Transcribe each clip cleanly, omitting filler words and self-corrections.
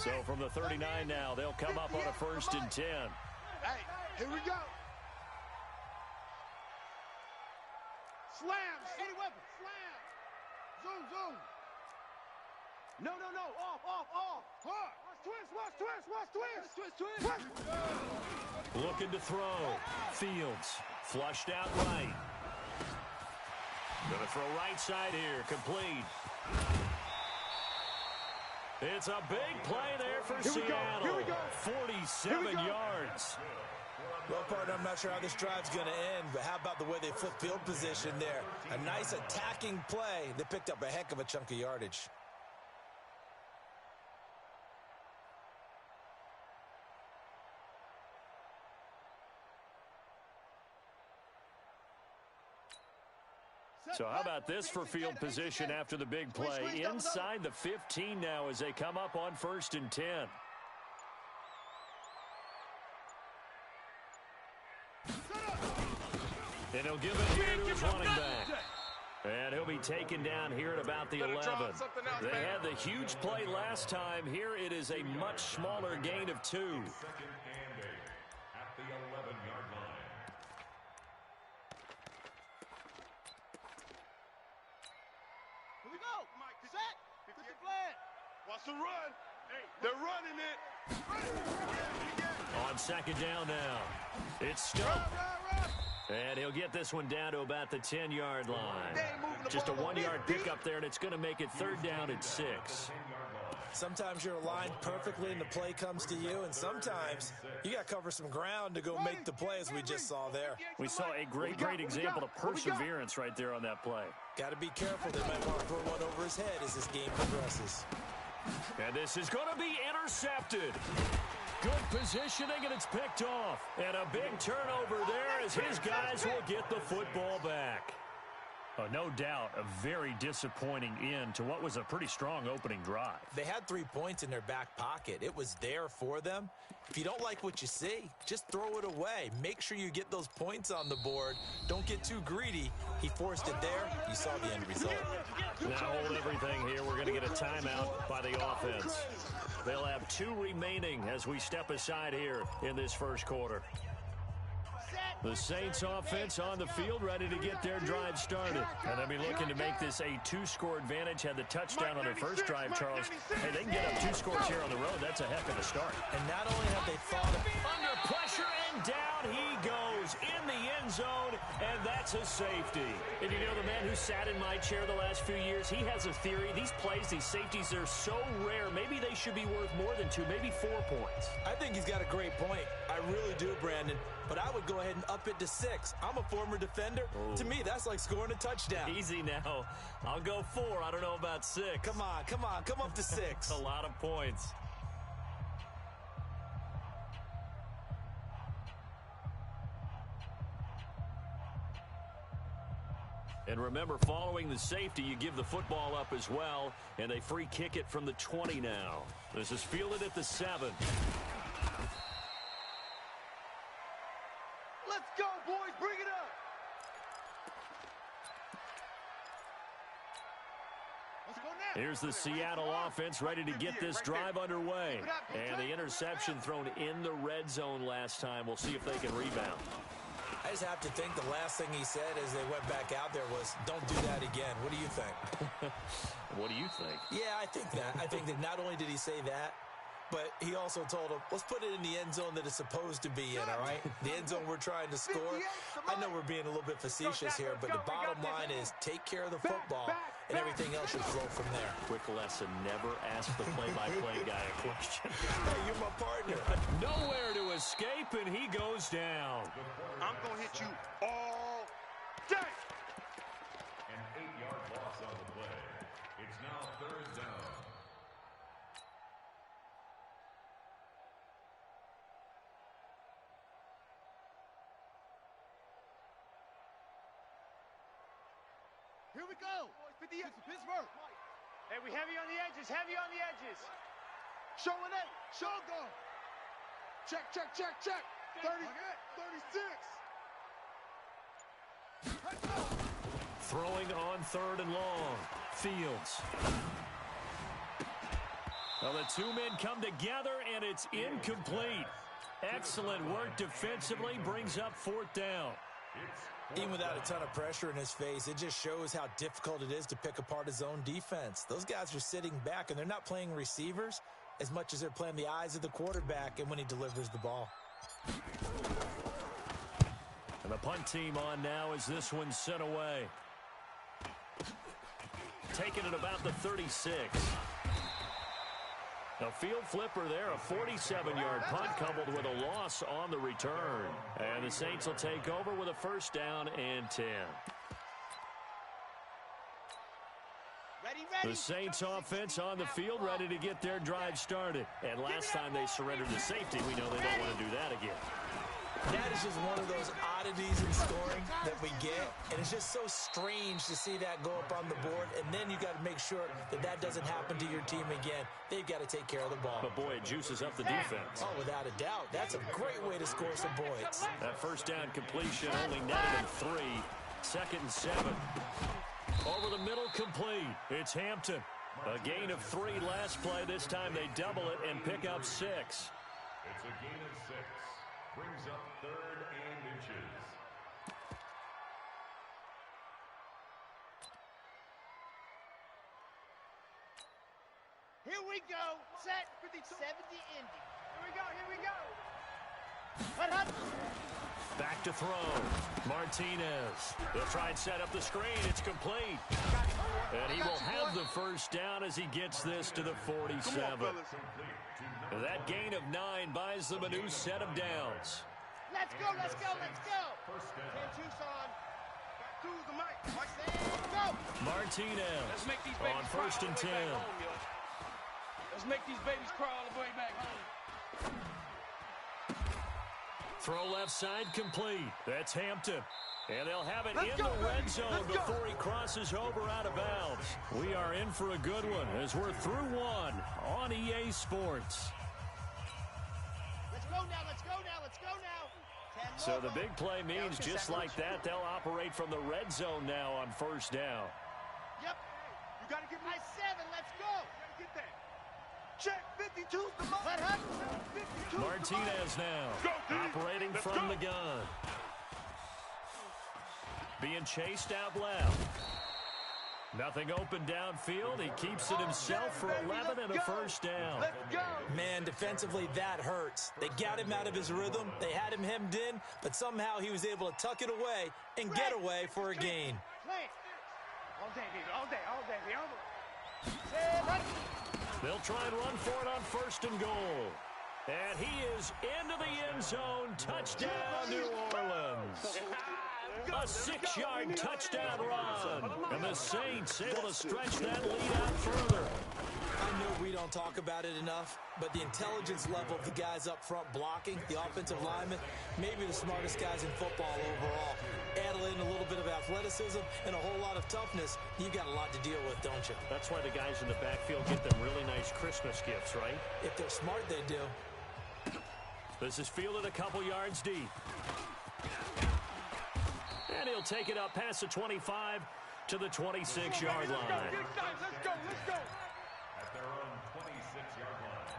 So from the 39 now, they'll come up on a 1st and 10. Hey, here we go. Slam. Any weapon. Slam. Zoom, zoom. No. Off. Hard. Watch twist. Looking to throw. Fields. Flushed out right. Going to throw right side here. Complete. It's a big play there for Seattle. Here we go. 47 yards. Well, partner, I'm not sure how this drive's going to end, but how about the way they flip field position there? A nice attacking play. They picked up a heck of a chunk of yardage. So how about this for field position after the big play? Inside the 15 now as they come up on 1st and 10. And he'll give it here to his running back. And he'll be taken down here at about the 11. They had the huge play last time. Here it is a much smaller gain of 2. Second and 8 at the 11-yard line. Here we go. Set. Pick the flag. Watch the run. They're running it. On 2nd down now. It's Stokes. And he'll get this one down to about the 10-yard line. Just a 1-yard pickup there, and it's going to make it 3rd down and 6. Sometimes you're aligned perfectly and the play comes to you, and sometimes you got to cover some ground to go make the play, as we just saw there. We saw a great example of perseverance right there on that play. Got to be careful. They might want to throw one over his head as this game progresses. And this is going to be intercepted. Good positioning, and it's picked off. And a big turnover there as his guys will get the football back. Oh, no doubt, a very disappointing end to what was a pretty strong opening drive. They had 3 points in their back pocket. It was there for them. If you don't like what you see, just throw it away. Make sure you get those points on the board. Don't get too greedy. He forced it there. You saw the end result. Now hold everything here. We're going to get a timeout by the offense. They'll have 2 remaining as we step aside here in this first quarter. The Saints offense on the field, ready to get their drive started. And they'll be looking to make this a 2-score advantage. Had the touchdown on their first drive, Charles. Hey, they can get up 2 scores here on the road. That's a heck of a start. And not only have they thought of under pressure, and down he goes in the end zone, and that's a safety. And you know, the man who sat in my chair the last few years, he has a theory. These plays, these safeties, they're so rare. Maybe they should be worth more than 2, maybe 4 points. I think he's got a great point. I really do, Brandon. But I would go ahead and up it to 6. I'm a former defender. Oh. To me, that's like scoring a touchdown. Easy now. I'll go 4. I don't know about 6. Come on. Come up to 6. A lot of points. And remember, following the safety, you give the football up as well, and they free kick it from the 20 now. This is fielded at the 7. Let's go, boys. Bring it up. Let's go now. Here's the Seattle offense ready to get this drive underway. And the interception thrown in the red zone last time. We'll see if they can rebound. I just have to think the last thing he said as they went back out there was, don't do that again. What do you think? What do you think? Yeah, I think that. I think that not only did he say that, but he also told him, let's put it in the end zone that it's supposed to be in, all right? The end zone we're trying to score. I know we're being a little bit facetious here, but the bottom line is take care of the football, and everything else should flow from there. Quick lesson, never ask the play-by-play guy a question. Hey, you're my partner. Nowhere to escape, and he goes down. I'm going to hit you all day. An 8-yard loss on the play. It's now 3rd down. Here we go. 50 yards to Pittsburgh. Hey, we heavy on the edges. Heavy on the edges. Show an 8. Show go. Check. 30. 36. Throwing on 3rd and long. Fields. Well, the two men come together, and it's incomplete. Excellent work defensively, brings up fourth down. Even without a ton of pressure in his face, it just shows how difficult it is to pick apart his own defense. Those guys are sitting back, and they're not playing receivers as much as they're playing the eyes of the quarterback and when he delivers the ball. And the punt team on now as this one's sent away. Taking it about the 36. A field flipper there, a 47-yard punt coupled with a loss on the return. And the Saints will take over with a first down and 10. The Saints offense on the field ready to get their drive started. And last time they surrendered to safety, we know they don't want to do that again. That is just one of those oddities in scoring that we get, and it's just so strange to see that go up on the board, and then you got to make sure that that doesn't happen to your team again. They've got to take care of the ball. But, boy, it juices up the defense. Oh, without a doubt. That's a great way to score some points. That first down completion only netted him 3. Second and 7. Over the middle, complete. It's Hampton. A gain of 3 last play. This time they double it and pick up 6. It's a gain of 6. Brings up 3rd and inches. Here we go. Set. 70 Indy. Here we go. Here we go. Back to throw. Martinez. They'll try and set up the screen. It's complete. And he will have the first down as he gets this to the 47. That gain of 9 buys them a new set of downs. Let's go, let's go, let's go. 10 Tucson. Back to the mic. Go. Martinez on first and 10. Let's make these babies cry all the way back home. Throw left side complete. That's Hampton. And they'll have it in the red zone before he crosses over out of bounds. We are in for a good one as we're through one on EA Sports. Let's go now, let's go now, let's go now. So the big play means just like that, they'll operate from the red zone now on first down. Yep. You got to get my 7. Let's go. Get that. Check 52's the most. Martinez now operating from the gun. Being chased out left. Nothing open downfield. He keeps it himself for 11 and a first down. Man, defensively, that hurts. They got him out of his rhythm. They had him hemmed in, but somehow he was able to tuck it away and get away for a gain. All day, baby. All day, all day. They'll try and run for it on first and goal. And he is into the end zone. Touchdown, New Orleans. A 6-yard touchdown run. And the Saints able to stretch that lead out further. I know we don't talk about it enough, but the intelligence level of the guys up front blocking, the offensive linemen, maybe the smartest guys in football overall. Add in a little bit of athleticism and a whole lot of toughness, you've got a lot to deal with, don't you? That's why the guys in the backfield get them really nice Christmas gifts, right? If they're smart, they do. This is fielded a couple yards deep. And he'll take it up past the 25 to the 26-yard line. Let's go. At their own 26-yard line.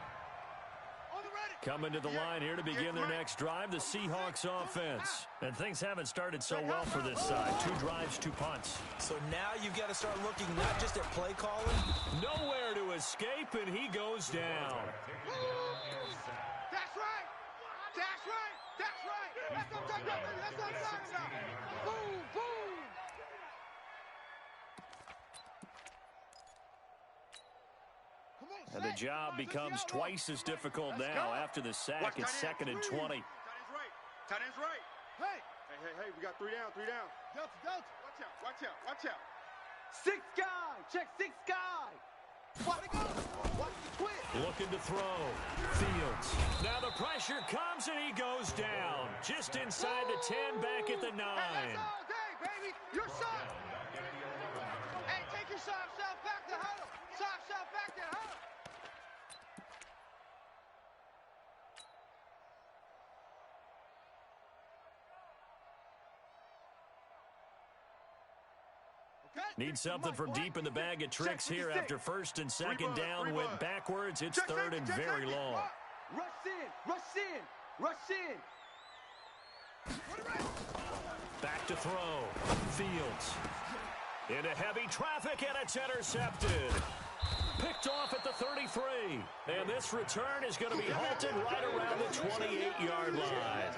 On the ready. Coming to the line here to begin their next drive, the Seahawks offense. And things haven't started so well for this side. 2 drives, 2 punts. So now you've got to start looking not just at play calling. Nowhere to escape, and he goes down. That's right. That's right. That's right. That's what I'm talking about. That's what I'm talking about. Boom, boom. And the job becomes twice as difficult now after the sack. It's 2nd and 20. Tight end's right. Hey, we got 3 down. Delta. Watch out. 6 guy. Check 6 guy. Watch the twist. Looking to throw. Fields. Now the pressure comes and he goes down. Just inside the 10, back at the 9. Hey, that's all day, baby. Your son. Hey, take your soft self back to huddle. Soft self back to huddle. Okay. Need something from deep in the bag of tricks here after first and second down went backwards. It's third and very long. Rush in, rush in, rush in. Back to throw. Fields. Into heavy traffic, and it's intercepted. Picked off at the 33. And this return is going to be halted right around the 28-yard line.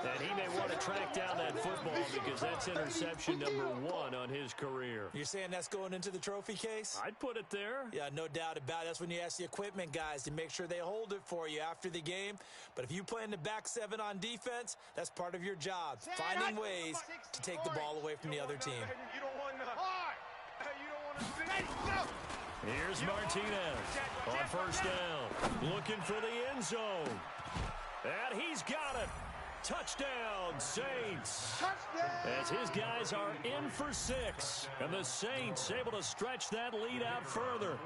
And he may want to track down that football because that's interception number 1 on his career. You're saying that's going into the trophy case? I'd put it there. Yeah, no doubt about it. That's when you ask the equipment guys to make sure they hold it for you after the game. But if you play in the back 7 on defense, that's part of your job, finding ways to take the ball away from the other team. You don't want to. Here's Martinez on first down, looking for the end zone. And he's got it. Touchdown, Saints. As his guys are in for 6. And the Saints able to stretch that lead out further.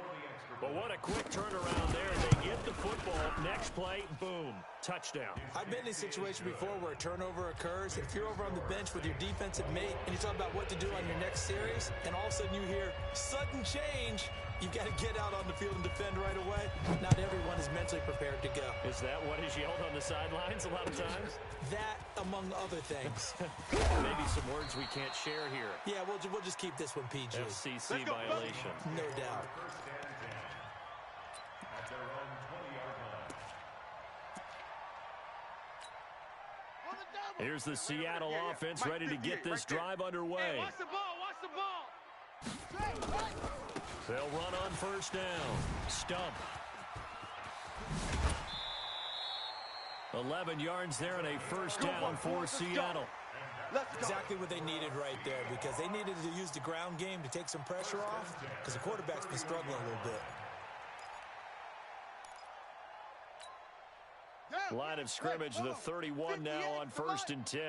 But what a quick turnaround there. They get the football. Next play, boom, touchdown. I've been in a situation before where a turnover occurs. If you're over on the bench with your defensive mate and you talk about what to do on your next series, and all of a sudden you hear sudden change, you've got to get out on the field and defend right away. Not everyone is mentally prepared to go. Is that what is yelled on the sidelines a lot of times? That, among other things. Maybe some words we can't share here. Yeah, we'll just keep this one PG. FCC violation. No doubt. Here's the Seattle offense ready to get this drive underway. Hey, watch the ball, watch the ball. They'll run on first down. Stump. 11 yards there and a first down for Seattle. Exactly what they needed right there, because they needed to use the ground game to take some pressure off, because the quarterback's been struggling a little bit. Line of scrimmage, the 31 now on first and 10.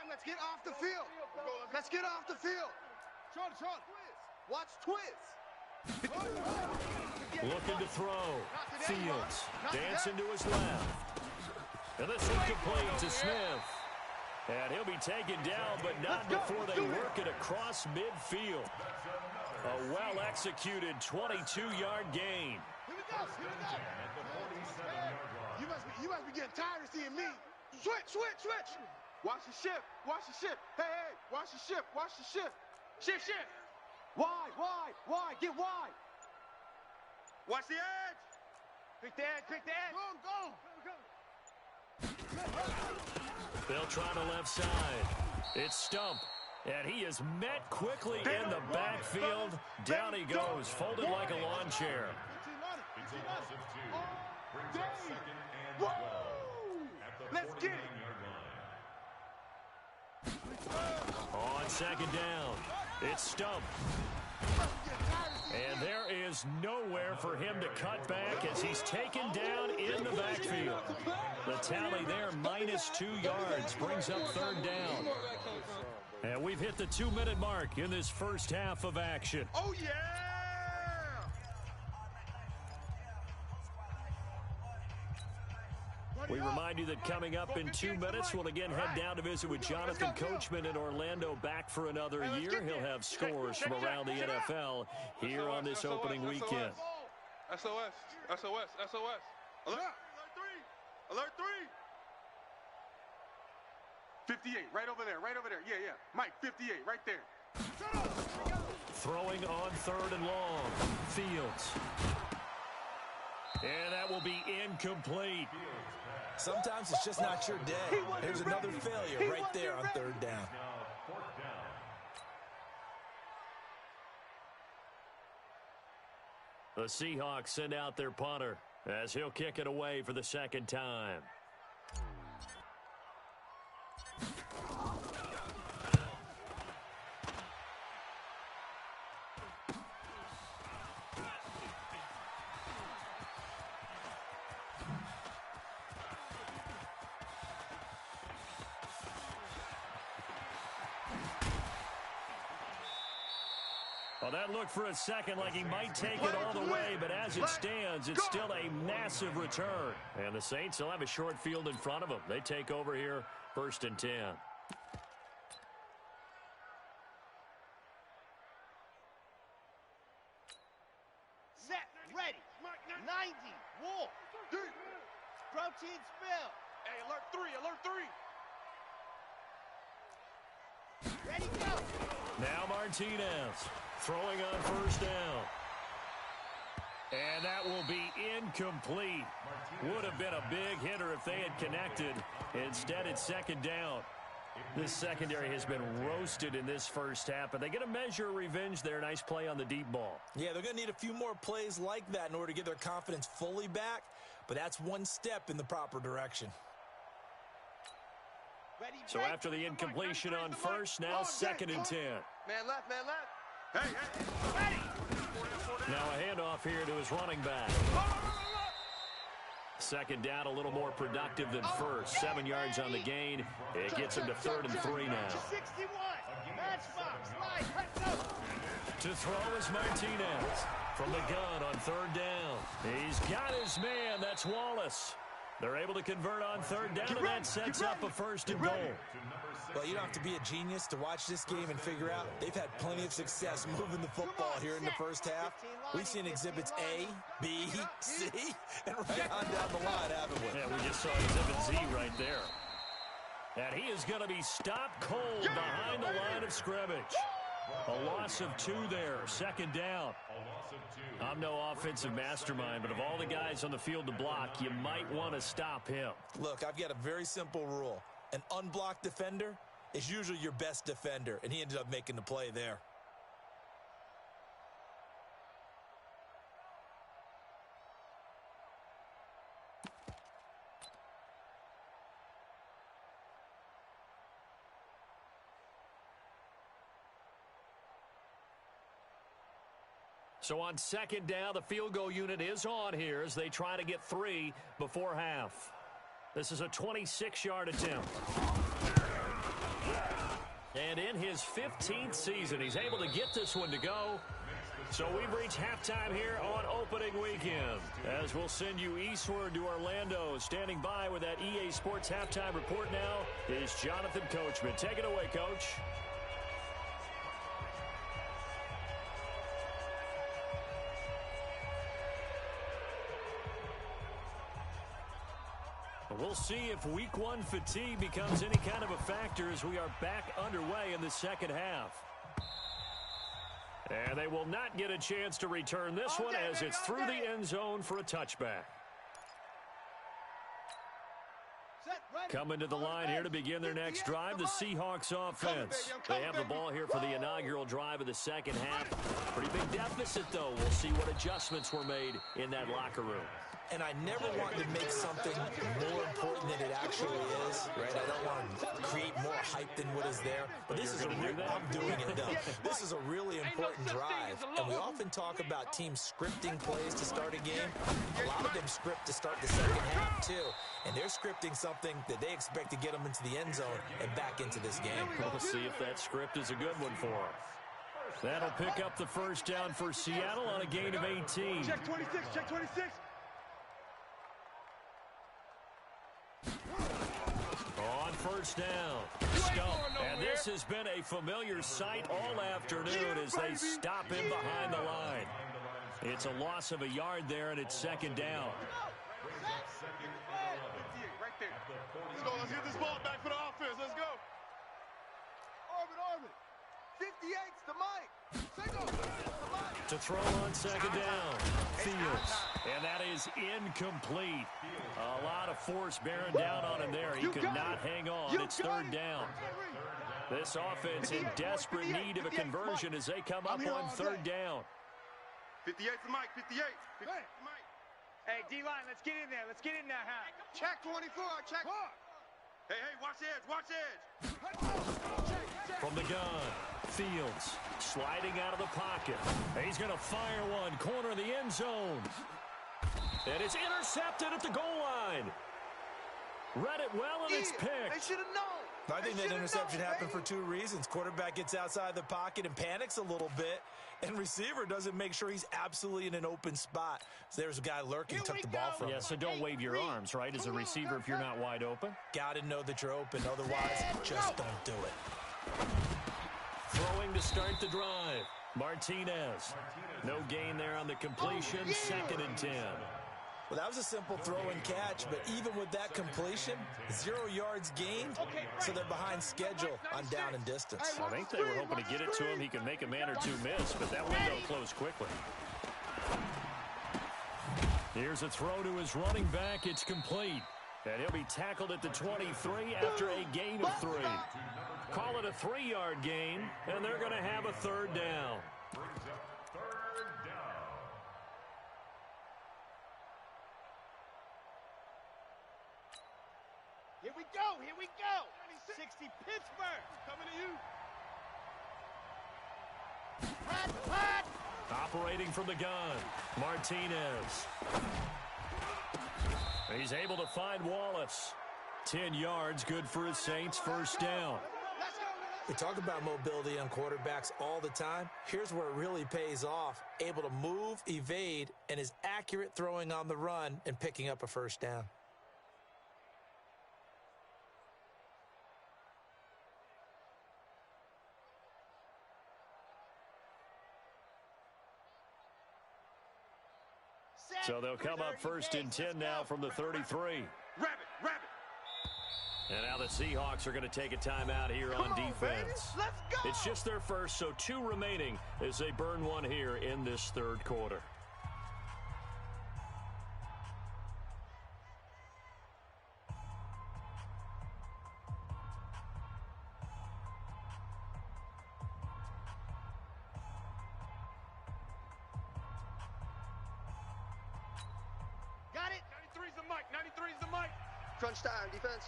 Let's get off the field. Let's get off the field. Watch twist. Looking to throw. Fields. Dancing to his left. And this one complete to Smith. And he'll be taken down, but not before they work it across midfield. A well-executed 22-yard gain. Here we go. You must be getting tired of seeing me. Switch. Watch the shift. Hey, watch the shift. Shift. Wide. Get wide. Watch the edge. Pick the edge. Go. They'll try the left side. It's Stump. And he is met quickly in the backfield. Down he goes, folded like a lawn chair. Let's get it. On second down, it's Stump. And there is nowhere for him to cut back as he's taken down in the backfield. The tally there, -2 yards, brings up third down. And we've hit the 2-minute mark in this first half of action. Oh, yeah! We remind you that coming up in 2 minutes, we'll again head down to visit with Jonathan Coachman in Orlando, back for another year. He'll have scores from around the NFL here on this opening weekend. SOS. Alert 3. 58, right over there. Yeah. Mike, 58, right there. Throwing on third and long. Fields. And that will be incomplete. Sometimes it's just not your day. There's another failure right there on third down. The Seahawks send out their punter as he'll kick it away for the second time. Well, that looked for a second like he might take it all the way, but as it stands, it's still a massive return. And the Saints will have a short field in front of them. They take over here, 1st and 10. ready. 90, wolf. Protein spill. Hey, alert 3, alert 3. Ready, go. Now Martinez throwing on first down. And that will be incomplete. Would have been a big hitter if they had connected. Instead, it's second down. This secondary has been roasted in this first half, but they get a measure of revenge there. Nice play on the deep ball. Yeah, they're going to need a few more plays like that in order to get their confidence fully back, but that's one step in the proper direction. Ready, So after the incompletion on first, now 2nd and 10. Man left, man left. Hey. ready. Now a handoff here to his running back. Second down, a little more productive than first. 7 yards on the gain. It gets him to 3rd and 3 now. 61. Matchbox. Slide. Let's go. To throw is Martinez. From the gun on 3rd down. He's got his man. That's Wallace. They're able to convert on 3rd down, and that sets up a 1st and goal. Well, you don't have to be a genius to watch this game and figure out they've had plenty of success moving the football here in the first half. We've seen exhibits A, B, C, and right on down the line, haven't we? Yeah, we just saw exhibit Z right there. And he is going to be stopped cold behind the line of scrimmage. A loss of 2 there, 2nd down. I'm no offensive mastermind, but of all the guys on the field to block, you might want to stop him. Look, I've got a very simple rule. An unblocked defender is usually your best defender, and he ended up making the play there. So on 2nd down, the field goal unit is on here as they try to get 3 before half. This is a 26-yard attempt. And in his 15th season, he's able to get this one to go. So we've reached halftime here on opening weekend. As we'll send you eastward to Orlando. Standing by with that EA Sports halftime report now is Jonathan Coachman. Take it away, Coach. We'll see if week 1 fatigue becomes any kind of a factor as we are back underway in the second half. And they will not get a chance to return this one as it's through the end zone for a touchback. Coming to the line here to begin their next drive, the Seahawks offense. They have the ball here for the inaugural drive of the second half. Pretty big deficit, though. We'll see what adjustments were made in that locker room. And I never want to make something more important than it actually is, right? I don't want to create more hype than what is there. But this is I'm doing it, though. This is a really important drive. And we often talk about teams scripting plays to start a game. A lot of them script to start the second half, too. And they're scripting something that they expect to get them into the end zone and back into this game. We'll see if that script is a good one for them. That'll pick up the first down for Seattle on a gain of 18. Check 26, check 26. On first down, Stump. And this has been a familiar sight all afternoon as they stop him behind the line. It's a loss of a yard there, and it's 2nd down. Right there. Let's go. Let's get this ball back for the offense. Let's go. Orbit. 58's the mic. To throw on 2nd down, Fields. And that is incomplete. A lot of force bearing down on him there. He could not hang on. It's 3rd down. This offense in desperate need of a conversion as they come up on 3rd down. 58's the mic. 58. 58's the mic. Hey, D-line, let's get in there. Let's get in there, huh? Check 24. Check. Hey, watch the edge. Watch the edge. From the gun, Fields sliding out of the pocket. He's going to fire one, corner of the end zone. And it's intercepted at the goal line. Read it well, and it's picked. They should have known. I think that interception happened for 2 reasons. Quarterback gets outside the pocket and panics a little bit, and receiver doesn't make sure he's absolutely in an open spot. So there's a guy lurking, took the ball from him. Yeah, so don't wave your arms, right, as a receiver if you're not wide open. Got to know that you're open. Otherwise, just don't do it. Throwing to start the drive. Martinez. No gain there on the completion. 2nd and 10. Well, that was a simple throw and catch, but even with that completion, 0 yards gained, so they're behind schedule on down and distance. I think they were hoping to get it to him. He could make a man or two miss, but that window closed quickly. Here's a throw to his running back. It's complete. And he'll be tackled at the 23 after a gain of 3. Call it a 3-yard gain, and they're going to have a 3rd down. Here we go, here we go. 60 Pittsburgh, coming to you. Hot. Operating from the gun, Martinez. He's able to find Wallace. 10 yards, good for his Saints, 1st down. We talk about mobility on quarterbacks all the time. Here's where it really pays off. Able to move, evade, and is accurate throwing on the run and picking up a 1st down. So they'll come up 1st and 10 now from the 33. Rabbit. And now the Seahawks are going to take a timeout here on defense. Let's go. It's just their first, so 2 remaining as they burn one here in this 3rd quarter. Got it. 93's the mic. 93's the mic. Crunch time, defense.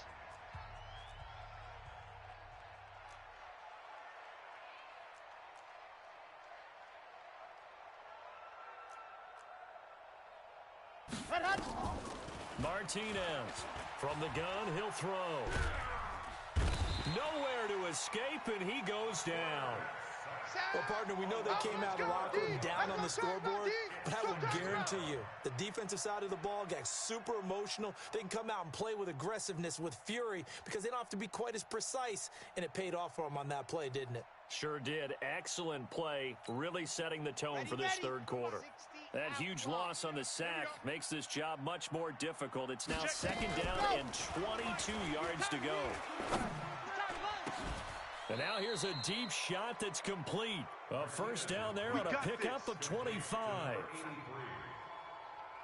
Martinez from the gun, he'll throw. Nowhere to escape, and he goes down. Well, partner, we know they came out of the locker room down on the scoreboard, but I will guarantee you the defensive side of the ball got super emotional. They can come out and play with aggressiveness, with fury, because they don't have to be quite as precise, and it paid off for them on that play, didn't it? Sure did. Excellent play, really setting the tone for this 3rd quarter. That huge loss on the sack makes this job much more difficult. It's now 2nd down and 22 yards to go. And now here's a deep shot that's complete. A 1st down there on a pickup of 25.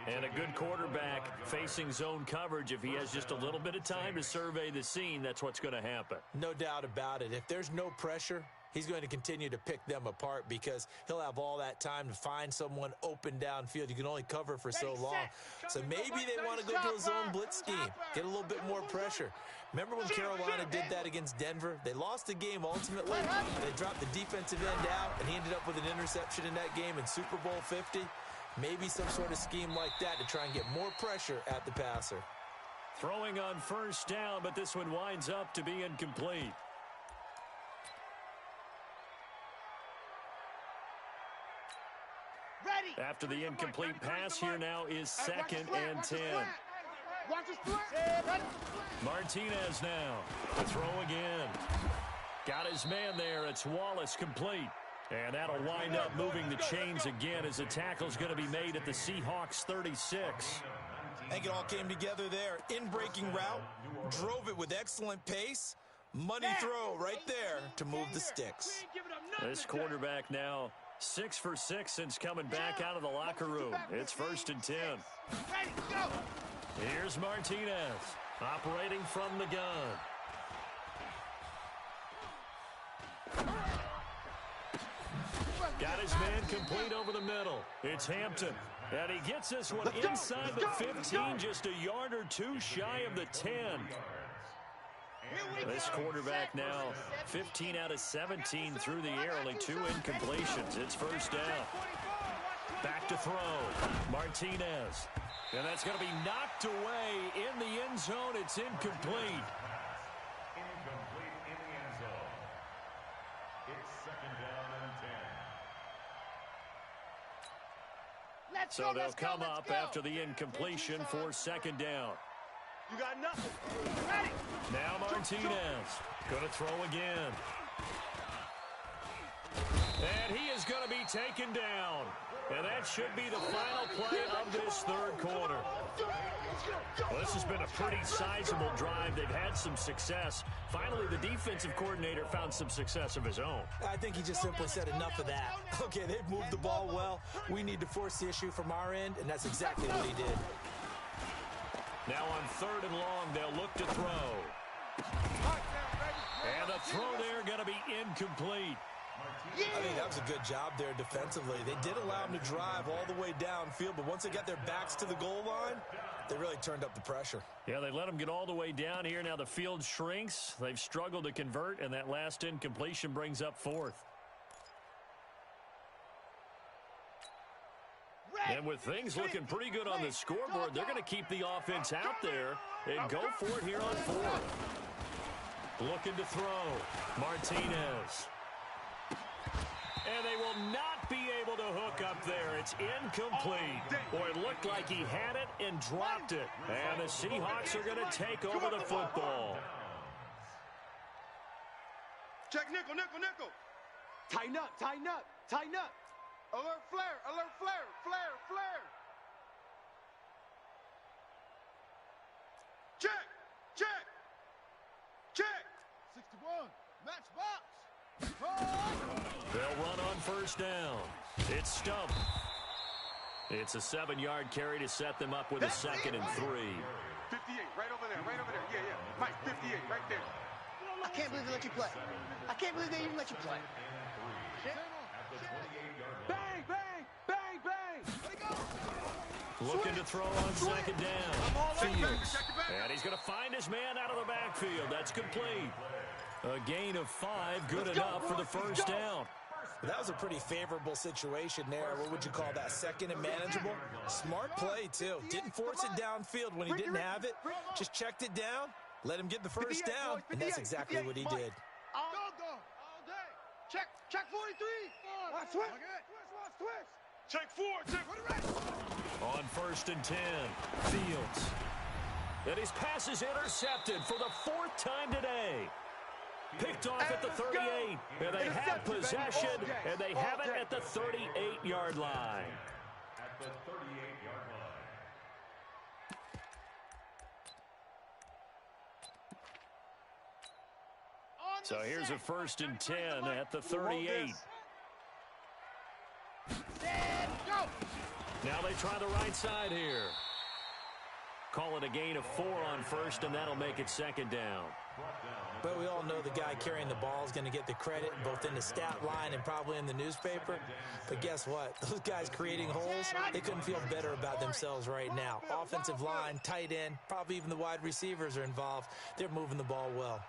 And a good quarterback facing zone coverage. If he has just a little bit of time to survey the scene, that's what's going to happen. No doubt about it. If there's no pressure, he's going to continue to pick them apart because he'll have all that time to find someone open downfield. You can only cover for so long. So maybe they want to go to a zone blitz scheme, get a little bit more pressure. Remember when Carolina did that against Denver? They lost the game ultimately. They dropped the defensive end out, and he ended up with an interception in that game in Super Bowl 50. Maybe some sort of scheme like that to try and get more pressure at the passer. Throwing on 1st down, but this one winds up to be incomplete. After the incomplete pass, here now is 2nd and 10. Martinez now to throw again. Got his man there. It's Wallace complete. And that'll wind up moving the chains again as the tackle's going to be made at the Seahawks 36. I think it all came together there. In-breaking route, drove it with excellent pace. Money throw right there to move the sticks. This quarterback now 6 for 6 since coming back out of the locker room. It's 1st and 10. Here's Martinez operating from the gun. Got his man complete over the middle. It's Hampton. And he gets this one inside the 15, just a yard or 2 shy of the 10. This quarterback now 15 out of 17 through the air, only 2 incompletions. It's 1st down. Back to throw. Martinez. And that's going to be knocked away in the end zone. It's incomplete. Incomplete in the end zone. It's 2nd down and 10. So they'll come up after the incompletion for 2nd down. You got nothing. Ready. Now Martinez going to throw again. And he is going to be taken down. And that should be the final play of this third quarter. Well, this has been a pretty sizable drive. They've had some success. Finally, the defensive coordinator found some success of his own. I think he just simply said enough of that. Okay, they've moved the ball well. We need to force the issue from our end, and that's exactly what he did. Now on 3rd and long, they'll look to throw. And the throw there going to be incomplete. I think that was a good job there defensively. They did allow him to drive all the way downfield, but once they got their backs to the goal line, they really turned up the pressure. Yeah, they let him get all the way down here. Now the field shrinks. They've struggled to convert, and that last incompletion brings up 4th. And with things looking pretty good on the scoreboard, they're going to keep the offense out there and go for it here on 4th. Looking to throw. Martinez. And they will not be able to hook up there. It's incomplete. Boy, it looked like he had it and dropped it. And the Seahawks are going to take over the football. Check nickel, nickel, nickel. Tighten up, tighten up, tighten up. Alert flare, flare, flare. Check, check, check. 61, match box. They'll run on 1st down. It's Stump. It's a 7-yard carry to set them up with a 2nd and 3. 58, right over there, yeah. Mike, 58, right there. I can't believe they let you play. I can't believe they even let you play. Bang, bang, bang, bang. Let it go. Looking to throw on 2nd down. Fields. And he's going to find his man out of the backfield. That's complete. A gain of 5, good enough for the 1st down. That was a pretty favorable situation there. What would you call that? 2nd and manageable? Smart play, too. Didn't force it downfield when he didn't have it. Just checked it down, let him get the 1st down, and that's exactly what he did. All day. Check 43. Watch switch. Check 4, check. On 1st and 10, Fields. And his pass is intercepted for the 4th time today. Picked off at the 38, and they have possession, and they have it at the 38-yard line. At the 38-yard line. So here's a 1st and 10 at the 38. Now they try the right side here. Call it a gain of 4 on 1st, and that'll make it 2nd down. But we all know the guy carrying the ball is going to get the credit both in the stat line and probably in the newspaper. But guess what? Those guys creating holes, they couldn't feel better about themselves right now. Offensive line, tight end, probably even the wide receivers are involved. They're moving the ball well.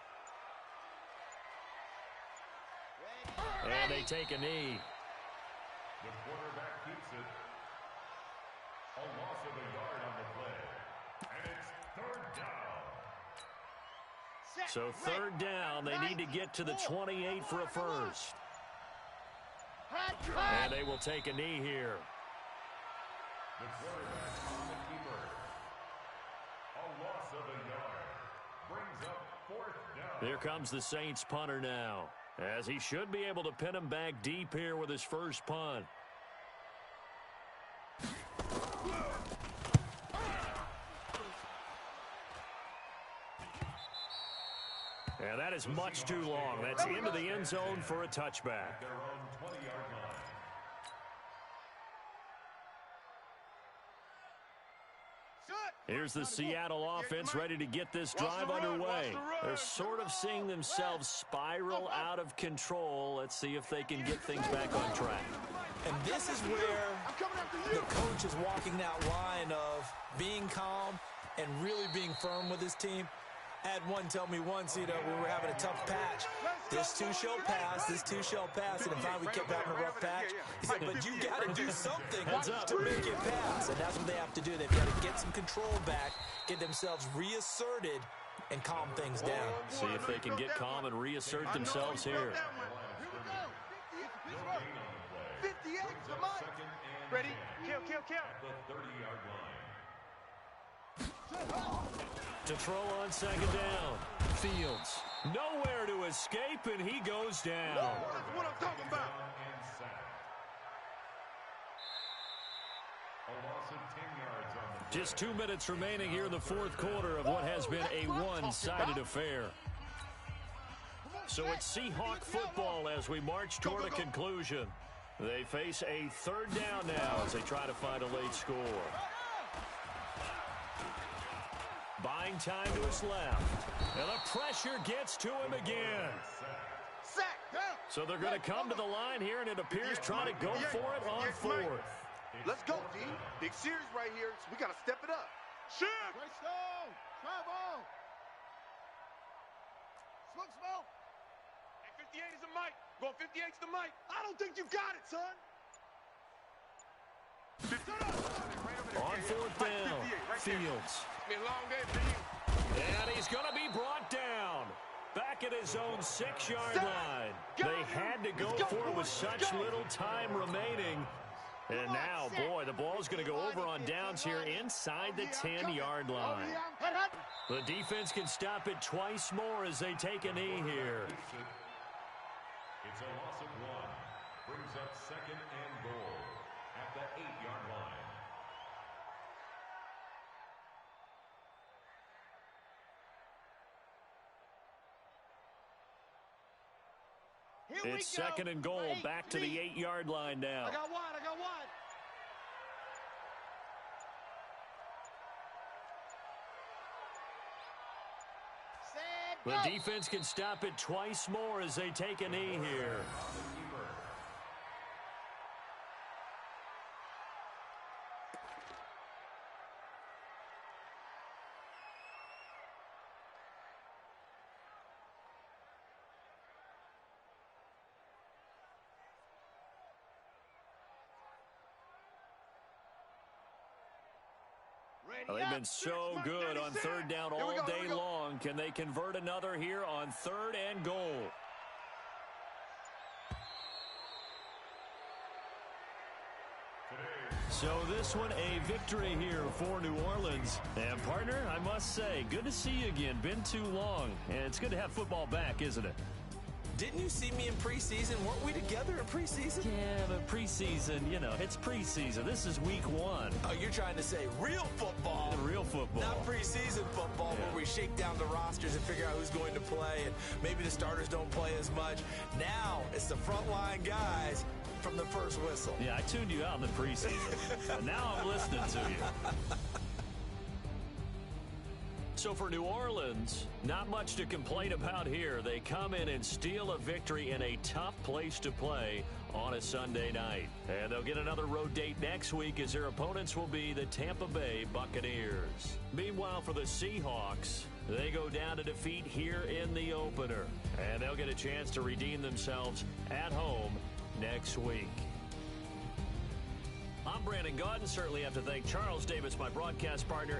And they take a knee. The quarterback keeps it. A loss of a yard on the play. And it's 3rd down. So 3rd down, they need to get to the 28 for a 1st. And they will take a knee here. The quarterback on the keeper. A loss of a yard. Brings up 4th down. Here comes the Saints punter now, as he should be able to pin him back deep here with his first punt. And that is much too long. That's into the end zone for a touchback. Their own 20-yard line. Here's the Seattle offense ready to get this drive underway. They're sort of seeing themselves spiral out of control. Let's see if they can get things back on track. And this is where the coach is walking that line of being calm and really being firm with his team. I had one tell me once, we were having a tough patch. This too shall pass, this too shall pass. And finally we kept having a rough patch. He said, but you got to do something to make it pass. And that's what they have to do. They've got to get some control back, get themselves reasserted, and calm things down. See if they can get calm and reassert themselves here. 58 to Mike. Ready? Kill. At the 30-yard line. To throw on 2nd down. Fields. Nowhere to escape, and he goes down. That's what I'm talking about. A loss of 10 yards on the play. Just 2 minutes remaining here in the fourth quarter of what has been a one-sided affair. So it's Seahawk football as we march toward a conclusion. They face a third down now as they try to find a late score. Buying time to his left. And the pressure gets to him again. So they're going to come to the line here, and it appears trying to go for it on fourth. Let's go, D. Big series right here, so we got to step it up. Shift! Travel! Smoke! Hey, 58 is the mic. Going 58's the mic. I don't think you got it, son. On fourth down, Fields. Been a long day for you. And he's going to be brought down. Back at his own 6-yard line. They had to go for it with such little time remaining. And now, boy, the ball's going to go over on downs here inside the 10-yard line. The defense can stop it twice more as they take a knee here. It's a loss of 1. Brings up second and goal at the 8-yard line. It's second and goal, back to the 8-yard line now. I got one. The defense can stop it twice more as they take a knee here. Well, they've been so good on third down all day long. Can they convert another here on third and goal? So this one a victory here for New Orleans. And partner, I must say, good to see you again. Been too long. And it's good to have football back, isn't it? Didn't you see me in preseason? Weren't we together in preseason? Yeah, but preseason, you know, it's preseason. This is week 1. Oh, you're trying to say real football. Real football. Not preseason football where we shake down the rosters and figure out who's going to play, and maybe the starters don't play as much. Now it's the frontline guys from the first whistle. Yeah, I tuned you out in the preseason. And now I'm listening to you. So for New Orleans, not much to complain about here. They come in and steal a victory in a tough place to play on a Sunday night. And they'll get another road date next week as their opponents will be the Tampa Bay Buccaneers. Meanwhile, for the Seahawks, they go down to defeat here in the opener. And they'll get a chance to redeem themselves at home next week. I'm Brandon Gaudin. Certainly have to thank Charles Davis, my broadcast partner,